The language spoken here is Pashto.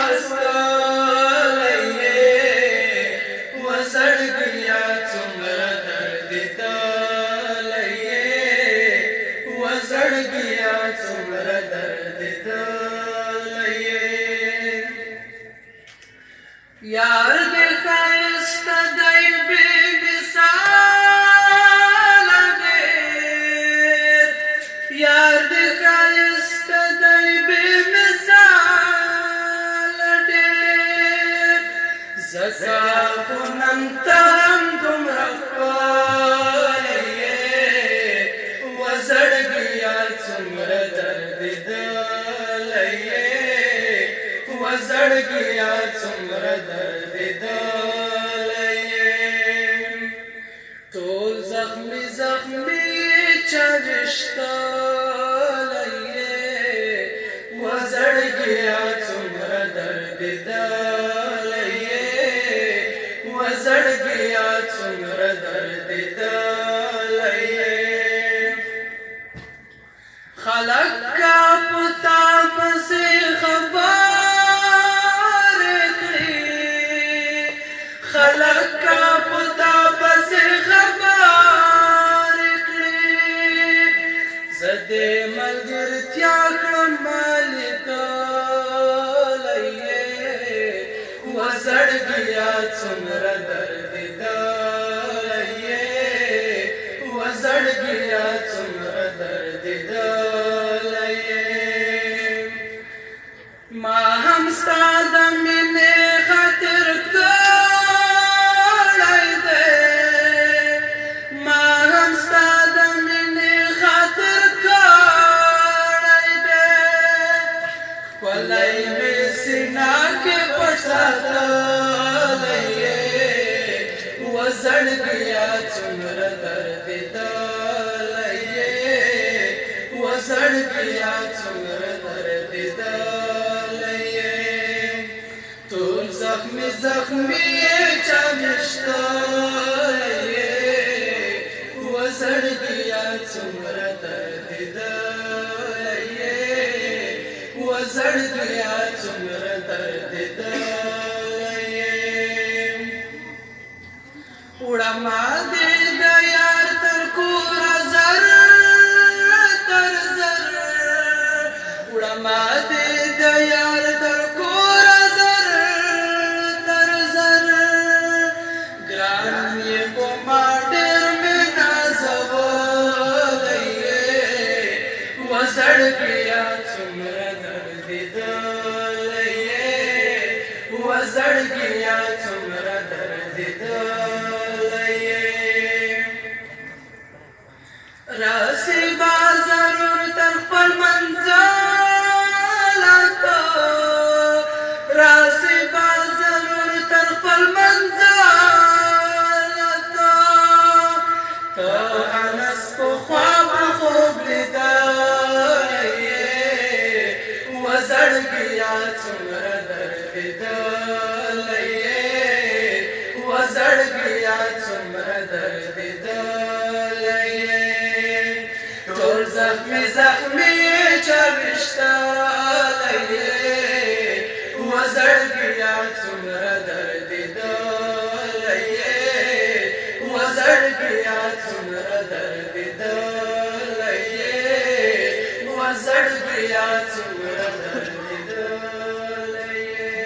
لوستلی وزړګیا څومره درد دلی وزړګیا څومره درد دلی یار دې ښایسته دی بې مثاله ډېر یار دې ښایسته دی بې مثاله ډېر ځکه خو نن ته هم دومره ښکلی یې وزړګیا څومره دردېدلی یې وزړګیا څومره دردېدلی یې ټول زخمي زخمي چا ویشتلی یې وزړګیا څومره دردېدلی یې وزړګیا څومره دردېدلی یې خلک کا پتا پسې خبرې کړي خلک کا پتا پسې خبرې کړي زه دې ملګرتیا کړم لیدلی یې وزړګیا څومره دردېدلی یې وزړګیا څومره دردېدلی یې ما هم ستا د مینې خاطر کړی دی ما هم ستا د مینې خاطر کړی دی ښکلی مې سینه کې پټ ساتلی یې وزړګیا څومره دردېدلی یې وزړګیا څومره دردېدلی یې ټول زخمي زخمي چا ویشتلی یې وزړګیا څومره دردېدلی یې وزړګیا څومره دردېدلی یې وړما دې د یار تر کوره زر تر زر وړما دې د یار تر کوره زر تر زر ګران یې په ما ډېر مې نازولی یې وزړګیا څومره دردېدلی یې وزړګیا څومره دردېدلی یې راسي با ضرور تر خپل منزله ته راسي با ضرور تر خپل منزله ته ته انس په خواب خوب لیدلی یې وزړګیا څومره دردېدلی یې وزړګیا څومره دردېدلی یې ټول زخمي زخمي چا ویشتلی یې وزړګیا څومره دردېدلی یې وزړګیا څومره دردېدلی یې وزړګیا څومره دردېدلی یې